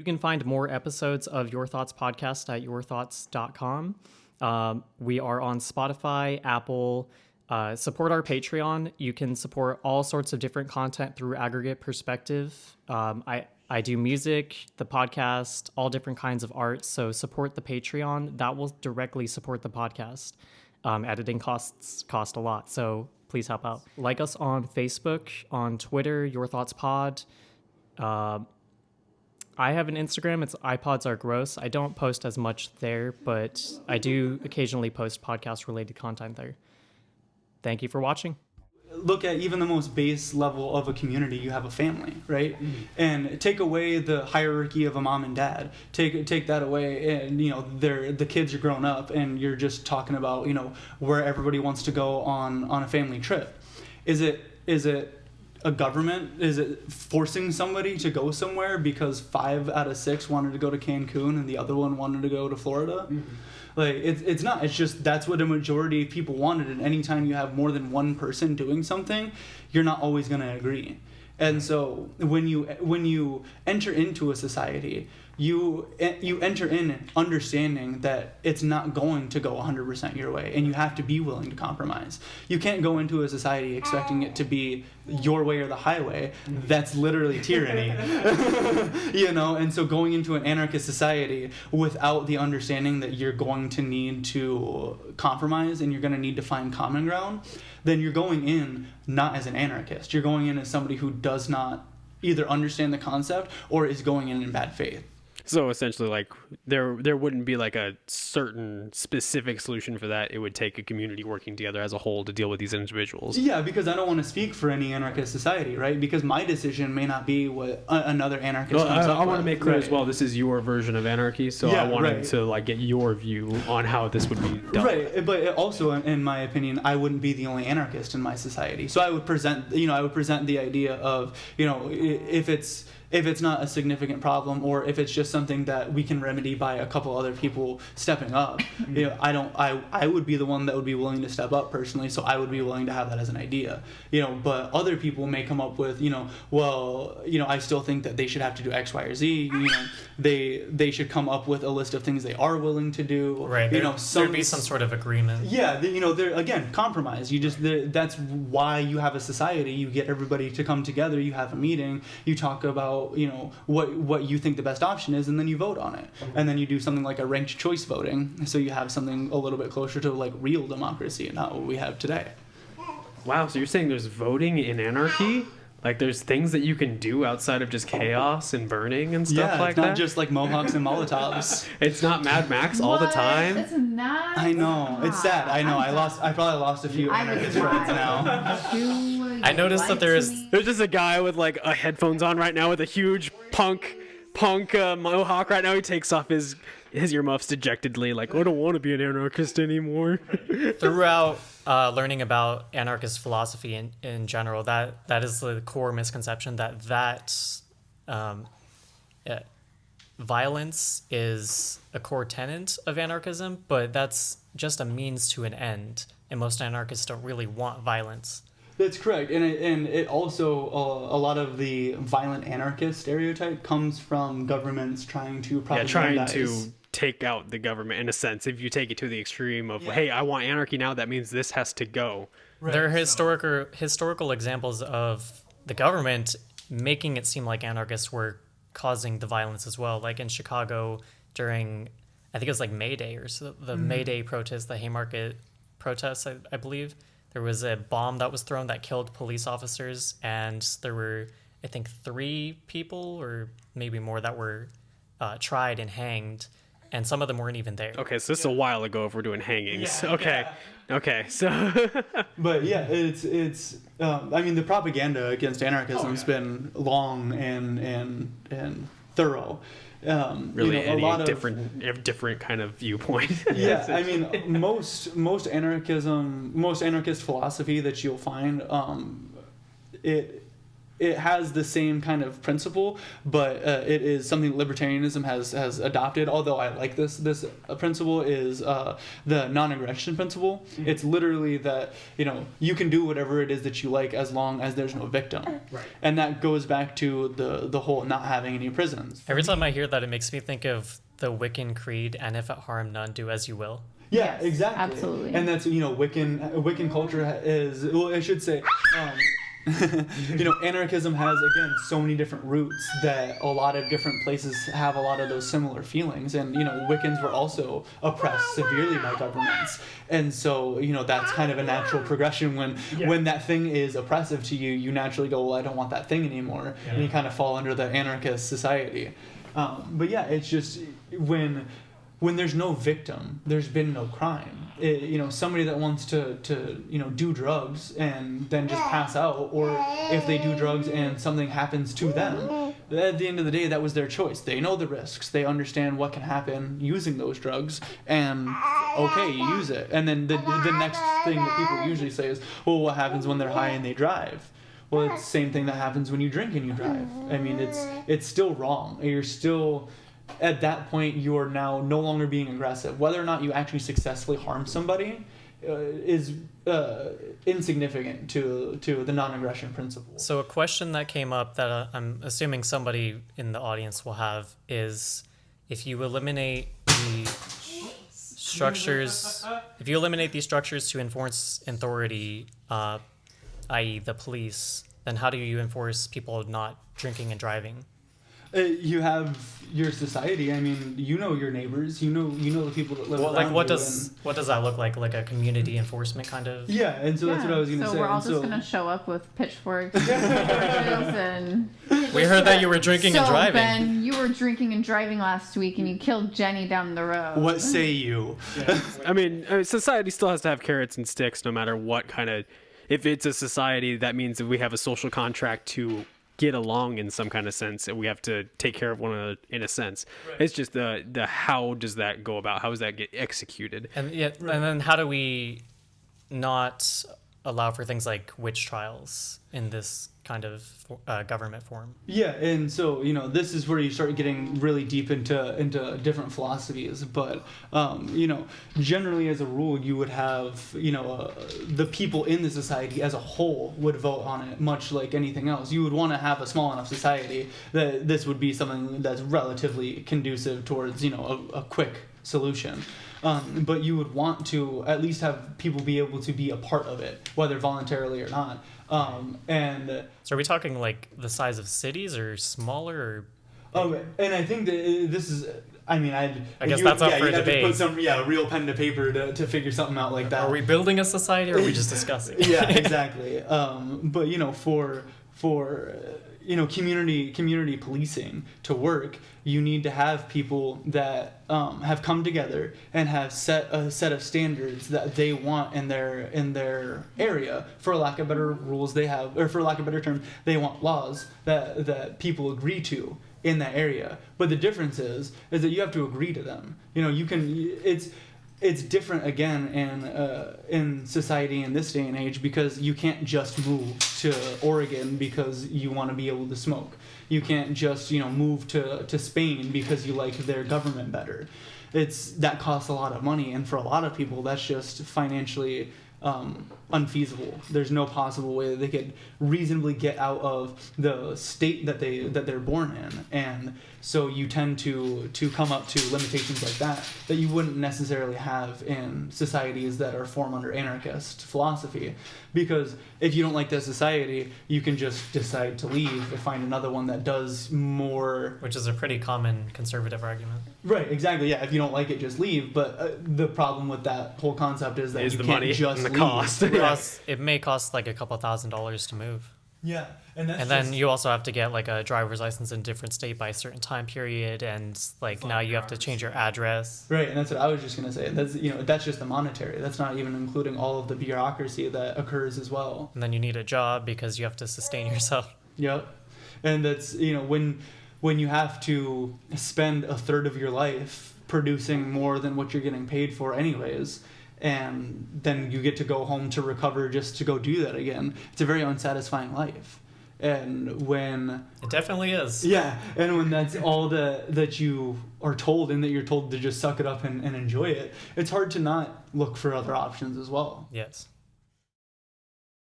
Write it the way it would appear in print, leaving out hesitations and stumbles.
You can find more episodes of Your Thoughts Podcast at yourthoughts.com. We are on Spotify, Apple. Support our Patreon. You can support all sorts of different content through Aggregate Perspective. I do music, the podcast, all different kinds of art. So support the Patreon. That will directly support the podcast. Editing costs cost a lot, so please help out. Like us on Facebook, on Twitter, Your Thoughts Pod. I have an Instagram. It's iPods Are Gross. I don't post as much there, but I do occasionally post podcast-related content there. Thank you for watching. Look at even the most base level of a community. You have a family, right? Mm-hmm. And take away the hierarchy of a mom and dad. Take that away, and the kids are grown up, and you're just talking about where everybody wants to go on a family trip. Is it a government? Is it forcing somebody to go somewhere because 5 out of 6 wanted to go to Cancun and the other one wanted to go to Florida? Mm-hmm. Like, it's not. It's just that's what a majority of people wanted. And anytime you have more than one person doing something, you're not always going to agree. And so when you enter into a society, you enter in understanding that it's not going to go 100% your way, and you have to be willing to compromise. You can't go into a society expecting it to be your way or the highway. That's literally tyranny. And so going into an anarchist society without the understanding that you're going to need to compromise and you're going to need to find common ground, then you're going in not as an anarchist. You're going in as somebody who does not either understand the concept or is going in bad faith. So essentially, like, there wouldn't be like a certain specific solution for that. It would take a community working together as a whole to deal with these individuals. Yeah, because I don't want to speak for any anarchist society, right? Because my decision may not be what another anarchist comes up with. I want to make clear as well, this is your version of anarchy, so I wanted to like get your view on how this would be done. Right, but also, in my opinion, I wouldn't be the only anarchist in my society. So I would present the idea of, if it's not a significant problem, or if it's just something that we can remedy by a couple other people stepping up, I would be the one that would be willing to step up personally. So I would be willing to have that as an idea, but other people may come up with, I still think that they should have to do X, Y, or Z. They should come up with a list of things they are willing to do. Right. There'd be some sort of agreement. Yeah. There again, compromise. That's why you have a society. You get everybody to come together. You have a meeting. You talk about what you think the best option is, and then you vote on it, and then you do something like a ranked choice voting, so you have something a little bit closer to like real democracy and not what we have today. Wow, so you're saying there's voting in anarchy? Like, there's things that you can do outside of just chaos and burning and stuff like that? Yeah, it's not just like Mohawks and Molotovs. It's not Mad Max all the time? It's not. I know. It's sad. I know. I probably lost a few anarchist friends now. I noticed that there's just a guy with like headphones on right now with a huge punk mohawk right now. He takes off his earmuffs dejectedly, like, I don't want to be an anarchist anymore. Throughout learning about anarchist philosophy in general, that is the core misconception that violence is a core tenet of anarchism, but that's just a means to an end, and most anarchists don't really want violence. That's correct, and it also a lot of the violent anarchist stereotype comes from governments trying to propagandize. Trying to take out the government in a sense. If you take it to the extreme of, hey, I want anarchy now, that means this has to go. Right. There are historical examples of the government making it seem like anarchists were causing the violence as well. Like in Chicago during, I think it was like May Day or so, the May Day protests, the Haymarket protests, I believe. There was a bomb that was thrown that killed police officers, and there were, I think, 3 people or maybe more that were tried and hanged, and some of them weren't even there. Okay, so this is a while ago if we're doing hangings. Yeah, okay. Yeah. Okay, so... But yeah, it's the propaganda against anarchism has been long and thorough. Really, a lot of different kind of viewpoint. Yeah, I mean, most anarchist philosophy that you'll find, it has the same kind of principle, but it is something libertarianism has adopted. Although I like this principle is the non-aggression principle. It's literally that you can do whatever it is that you like as long as there's no victim, Right. and that goes back to the whole not having any prisons. Every time I hear that, it makes me think of the Wiccan creed, and if it harm none, do as you will. Yeah, Yes, exactly. absolutely. And that's Wiccan culture is, well, I should say, anarchism has, again, so many different roots that a lot of different places have a lot of those similar feelings. And Wiccans were also oppressed severely by governments, and so that's kind of a natural progression. When that thing is oppressive to you, you naturally go, well, I don't want that thing anymore, and you kind of fall under the anarchist society. But yeah, it's just when there's no victim, there's been no crime. Somebody that wants to do drugs and then just pass out, or if they do drugs and something happens to them, at the end of the day, that was their choice. They know the risks. They understand what can happen using those drugs, and okay, you use it. And then the next thing that people usually say is, well, what happens when they're high and they drive? Well, it's the same thing that happens when you drink and you drive. I mean, it's still wrong. You're still, at that point, you are now no longer being aggressive. Whether or not you actually successfully harm somebody is insignificant to the non-aggression principle. So a question that came up that I'm assuming somebody in the audience will have is, if you eliminate the structures to enforce authority, i.e. the police, then how do you enforce people not drinking and driving? You have your society. I mean, your neighbors. You know the people that live around what you. does that look like? Like a community enforcement kind of? Yeah, and so that's what I was going to say. So we're all And just going to show up with pitchforks and We heard that you were drinking and driving. Ben, you were drinking and driving last week, and you killed Jenny down the road. What say you? I mean, society still has to have carrots and sticks, no matter what kind of. If it's a society, that means that we have a social contract to get along in some kind of sense, and we have to take care of one another in a sense. Right. It's just the how does that go about? How does that get executed? And and then how do we not allow for things like witch trials in this kind of government form? Yeah, and so this is where you start getting really deep into different philosophies. But generally, as a rule, you would have the people in the society as a whole would vote on it, much like anything else. You would want to have a small enough society that this would be something that's relatively conducive towards a quick solution. But you would want to at least have people be able to be a part of it, whether voluntarily or not. And so are we talking like the size of cities or smaller? Or and I think that this is, I guess that's up for a have debate. to put some real pen to paper to figure something out like that. Are we building a society, or are we just discussing? Yeah, exactly. But for community policing to work, you need to have people that have come together and have set a set of standards that they want in their area. For lack of better rules, they have, or for lack of better term, they want laws that people agree to in that area. But the difference is that you have to agree to them. It's different again in society in this day and age, because you can't just move to Oregon because you want to be able to smoke. You can't just move to Spain because you like their government better. That costs a lot of money, and for a lot of people that's just financially unfeasible. There's no possible way that they could reasonably get out of the state that they're born in, and so you tend to come up to limitations like that you wouldn't necessarily have in societies that are formed under anarchist philosophy. Because if you don't like that society, you can just decide to leave and find another one that does more. Which is a pretty common conservative argument. Right, exactly. Yeah, if you don't like it, just leave. But the problem with that whole concept is that you the can't money just and the leave. cost. It may cost like a couple $1,000s to move. Yeah, and then you also have to get like a driver's license in a different state by a certain time period, and like now you have to change your address. Right, and that's what I was just gonna say. That's just the monetary. That's not even including all of the bureaucracy that occurs as well. And then you need a job because you have to sustain yourself. Yep, and that's when you have to spend a third of your life producing more than what you're getting paid for anyways. And then you get to go home to recover just to go do that again. It's a very unsatisfying life. And when It definitely is. yeah, and when that's all that you are told, and that you're told to just suck it up and enjoy it, it's hard to not look for other options as well. Yes.